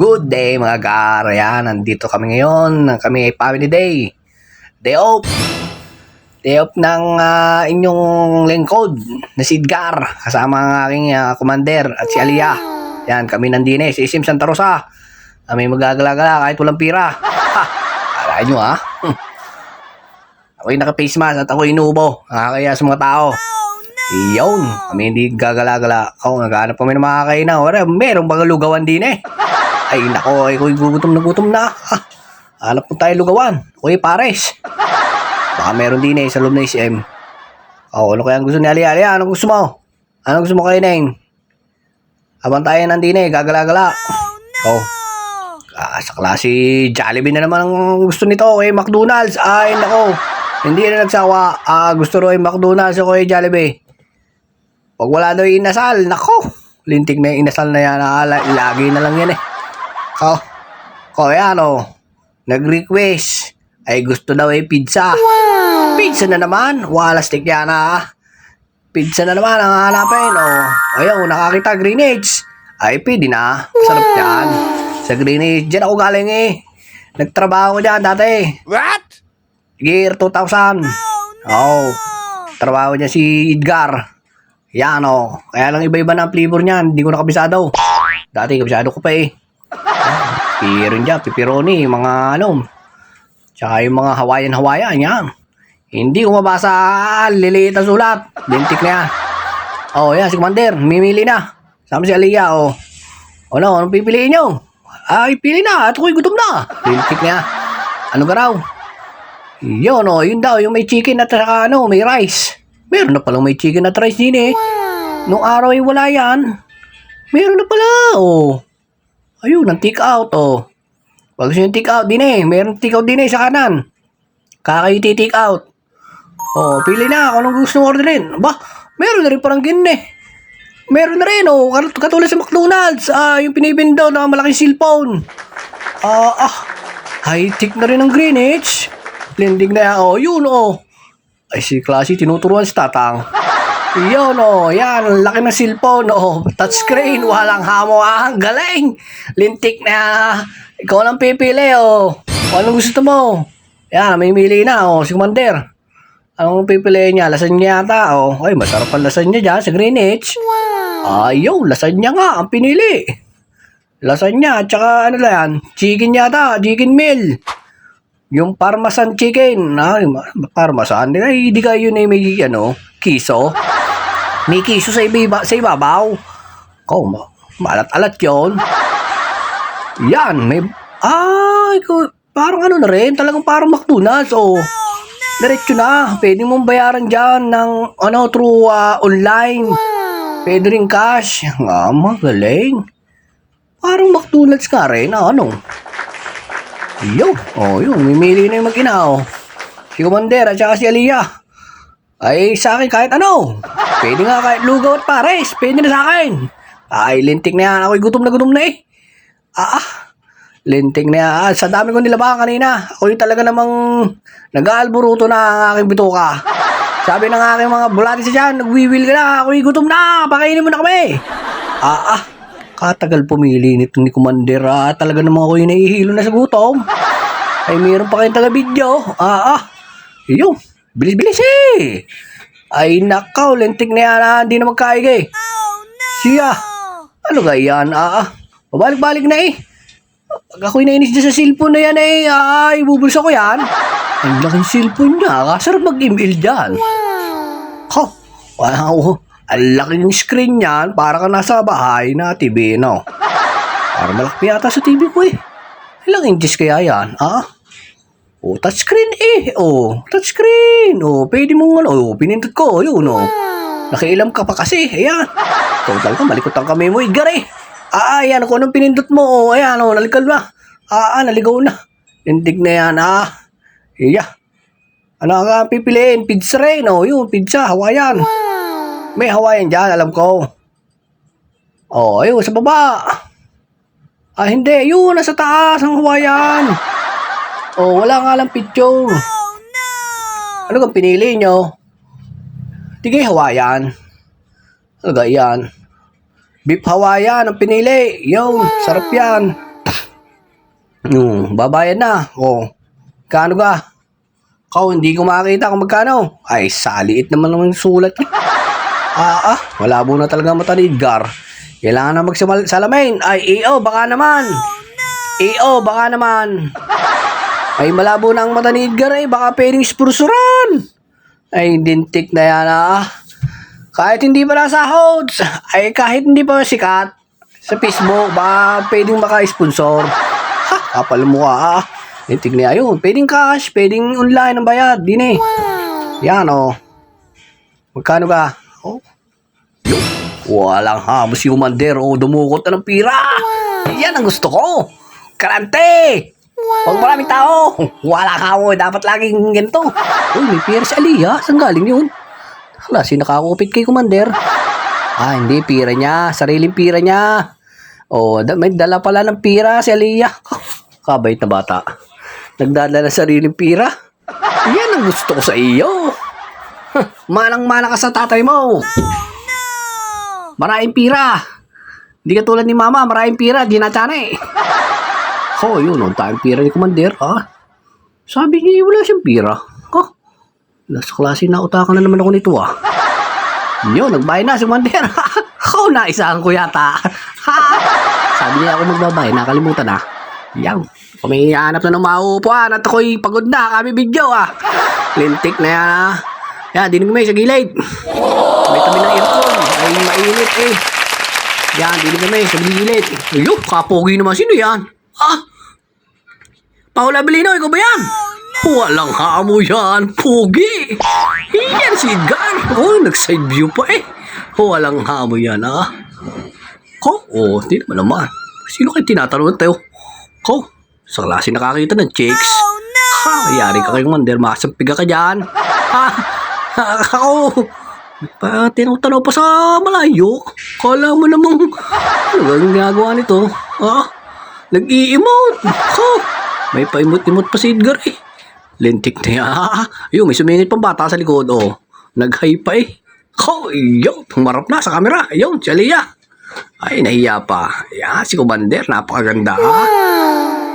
Good day mga gar. Ayan, nandito kami ngayon. Kami ay family day. Day off. Day off ng inyong lingkod na si Edgar. Kasama ang aking commander at si Alia. Ayan, kami nandine sa Isim Santa Rosa. Kami magagala-gala kahit walang pira. Ha! Alay nyo ha? Ako'y naka-face mask at ako'y inuubo. Nakakaya sa mga tao. Iyon, kami hindi gagala-gala. Naghahanap kami ng makakainan. Merong mga lugawan din eh. Ay nako, ako'y gutom na. Hanap po tayo lugawan. Ako'y pares. Baka meron din eh sa loob na SM. Ano kaya ang gusto ni Alia? Alia, anong gusto mo? Anong gusto mo kainin? Habang tayo nandin eh, gagala-gala. Sa klase Jollibee na naman ang gusto nito. McDonald's. Ay nako, hindi na nagsawa. Gusto ro McDonald's ako Jollibee. Pag wala daw yung inasal, nako, lintik na yung inasal na yan. Lagi na lang yan eh. Yan nag-request. Ay gusto daw pizza. Wow. Pizza na naman. Wala stick yan Pizza na naman ang hanapin. Ayaw, nakakita Greenwich. Ay pwede na. Sarap yan. Sa Greenwich, dyan ako galing eh. Nagtrabaho ko dyan dati. What? Year 2000. Trabaho niya si Edgar. Yan kaya lang iba-iba na ang flavor niyan. Hindi ko nakabisado. Dati kabisado ko pa eh. Meron dyan, pepperoni, mga tsaka yung mga Hawaiian, yan. Hindi ko mabasa, liliit ang sulat. Lintik na yan. Yan, si Commander, mimili na. Sama si Alia, anong pipiliin nyo? Ay, pili na, at ako'y gutom na. Lintik na yan. Ano ka raw? Yun, yun daw, yung may chicken at saka may rice. Meron na palang may chicken at rice din eh. Wow. Nung araw ay wala yan. Meron na pala, Ayun, ang take out, Pag gusto yung take out din eh. Meron take out din eh sa kanan. Kakayo take out. Pili na kung anong gusto mo orderin. Meron na rin parang ganun eh. Meron na rin, katulad sa McDonald's. Yung pinipindaw na malaking cellphone. High-tech na rin ang Greenwich. Blending na yan, Ay, si Classy, tinuturuan si Tatang. Yun, yan, laki ng cellphone, touchscreen, walang hamo, galing. Lintik na, ikaw lang pipili, Anong gusto mo? Yan, may mili na, si Commander. Anong pipili niya? Lasagna yata, Ay, masarap ang lasagna dyan sa Greenwich. Wow. Lasagna nga, ang pinili. Lasagna, tsaka yan, chicken yata, chicken meal. Yung parmesan chicken, parmesan, hindi kayo na may, kiso. May kiso sa ibabaw. Malat-alat yun. Yan, may, parang na rin, talagang parang McDonald's, Diretso na, pwede mong bayaran dyan ng, through online. Wow. Pwede rin cash. Magaling. Parang McDonald's ka rin, Yun, mimili na yung mag-ina, Si Commander at saka si Alia. Ay, sa akin kahit Pwede nga kahit lugaw at pares. Pwede na sa akin. Ay, lintik na yan. Ako'y gutom na eh. Lintik na yan. Sa dami kong nilabahan kanina. Ako'y talaga namang nag-aalburuto na ang aking bituka. Sabi ng aking mga bulati sa dyan, nagwiwil ka na. Ako'y gutom na. Pakainin mo na kami. Katagal pumili nito ni Commander. Talaga namang ako'y nahihilo na sa gutom. Ay, mayroon pa kayong taga-video. Yun. Bilis-bilis eh. Ay, nakaw. Lentik na yan. Hindi na magkaig eh. Siya. Ano ga yan? Pabalik-balik na eh. Pag ako'y nainis dyan sa cellphone na yan eh. Ibubulsa ko yan. Ang laking cellphone niya. Sarap mag-email dyan. Wow. Ang laking screen niyan. Para ka nasa bahay na TV, Para malaki yata sa TV ko eh. Ilang inches kaya yan? Touchscreen eh. Touchscreen. Pwede mong pinindot ko. Yun, Nakiilam ka pa kasi. Ayan. Total ka, malikot ang kami mo. Edgar eh. Ayan, kung anong pinindot mo. Ayan, naligal na. Naligaw na. Lintig na yan, Iya. Ano ka pipiliin? Pizza rin, Yun, pizza, Hawaiian. May Hawaiian dyan, alam ko. Ayun, sa baba. Hindi. Yun, nasa taas ang Hawaiian. Wala nga lang picture. Ano kang pinili nyo? Tigay Hawaiian. Ano ga yan? Beef Hawaiian ang pinili. Sarap yan. Babayad na. Oh, kano ka? Kau, hindi ko makakita kung magkano. Ay, saliit naman naman yung sulat. Malabo na talaga mata ni Edgar. Kailangan na magsalamin. Ay, baka naman. Baka naman. Ay, malabo na ang mata ni Edgar eh. Baka pwedeng spursuran. Ay, dintik na yan Kahit hindi pa nasahod. Ay, kahit hindi pa sikat. Sa Facebook, baka pwedeng maka-sponsor. Kapal mo ka Dintik na yun. Pwedeng cash, pwedeng online ang bayad. Din eh. Yan Magkano ka? Walang hamos yung Commander. Dumukot na ng pira. Yan ang gusto ko. Karante. Huwag maraming tao. Wala ka mo. Dapat laging ganito. May pira si Aliyah. Saan galing yun? Hala, sinakakupit kay Commander. Hindi. Pira niya. Sariling pira niya. May dala pala ng pira si Aliyah. Kabait na bata. Nagdala ng sariling pira. Yan ang gusto ko sa iyo. Manang-mana ka sa tatay mo. Maraming pira. Hindi ka tulad ni Mama. Maraming pira. Di natsana eh. Yun. Ang tayong pira ni Commander. Sabi niya, wala siyang pira. Nasa klase na utakan na naman ako nito Yun, nagbayad na si Commander. Naisahan ko yata. Sabi niya ako magbabayad. Nakalimutan Yan. May hanap na ng mauupuan at ako'y pagod na. Kami video Lintik na yan Yan, dinig mo sa gilid. May tabi ng aircon. Ay, mainit eh. Yan, dinig mo sa gilid. Ayun, kapogi naman. Sino yan? Paula Abilino, ikaw ba yan? Walang hamo yan, pogi. Yan si Edgar. Nag-side view pa eh. Walang hamo yan di naman. Sino kayo tinatanong tayo? Sa klase nakakita ng chicks. Yari ka kay Commander, masampig ka dyan. Tinutanaw pa sa malayo. Kala mo namang ano ang ginagawa nito? Nag-i-emote. May pa-emote-emote pa si Edgar eh. Lintik na yan. May sumingit pang bata sa likod Nag-high pa eh. Tumarap na sa camera. Si Aliyah. Ay, nahiya pa. Si Commander, napakaganda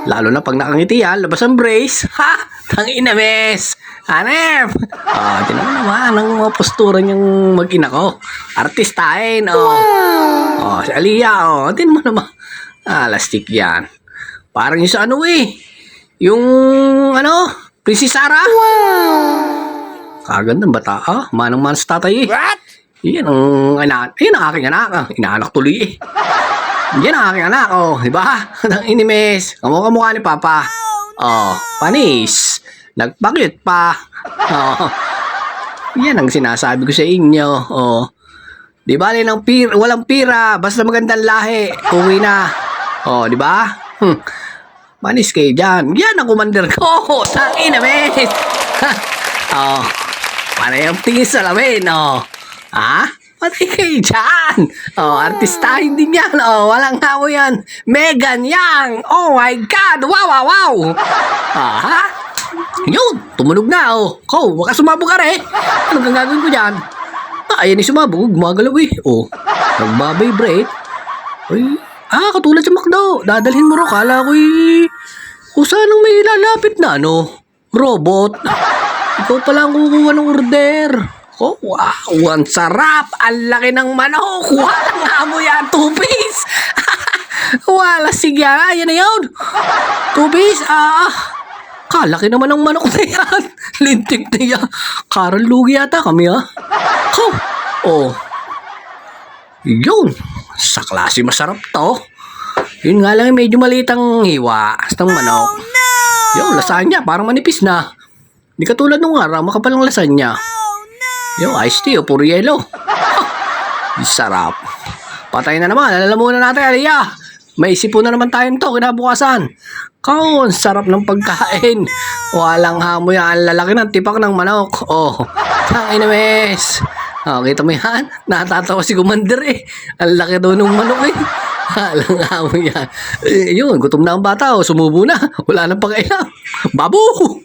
Lalo na pag nakangiti labas ang brace. Tangina mes. Hanep. Tinan mo naman ang mga postura niyang mag-ina ko. Artistahin. Si Aliyah. Tinan mo naman. Lastik yan. Parang yung sa yung Princess Sarah. Kagandang bata manang-mana sa tatay eh. What? Yan ang aking anak. Inaanak tuloy eh. Yan ang aking anak diba? Ang inimes. Kamukha ni Papa. Panis. Nagpakit pa. Yan ang sinasabi ko sa inyo. Di ba walang pira. Basta magandang lahi. Uwi na. Di ba? Panis kayo dyan. Yan ang Commander ko. Tangina mes. Para yung tingin sa lamin. Pati kayo dyan. Artistahin din yan. Walang hamo yan. Megan Yang. Oh my God. Wow. Yun. Tumunog na. Baka sumabog ka rin. Ano kang gagawin ko dyan? Ayan sumabog. Gumagalaw eh. Nagbabibrate. Katulad sa McDo. Dadalhin mo ro. Kala ko sanang may lalapit na robot. Ikaw pala ang kukuha ng order. Wow, ang sarap. Ang laki ng manok. Walang hamo yan. 2 piece. Wala, sige yan na yun. 2 piece. Kalaki naman ng manok na yan. Lintik na yan. Karalugi yata kami Yun. Sa klase masarap to. Yun nga lang medyo malitang hiwa. Astang manok. Yun, lasagna. Parang manipis na. Di katulad nung araw, makapal ang lasagna. Iced tea puro yelo. Sarap. Patay na naman. Alalamunan natin, Aliyah. May isipon na naman tayo nito kinabukasan. Ang sarap ng pagkain. Walang hamo yan. Ang lalaki ng tipak ng manok. Tangina mes. Kita mo yan? Natatawa si Commander eh. Ang laki daw ng manok eh. Walang hamo yan. Yun, gutom na ang bata. Sumubo na. Wala nang pagkailang. Babu!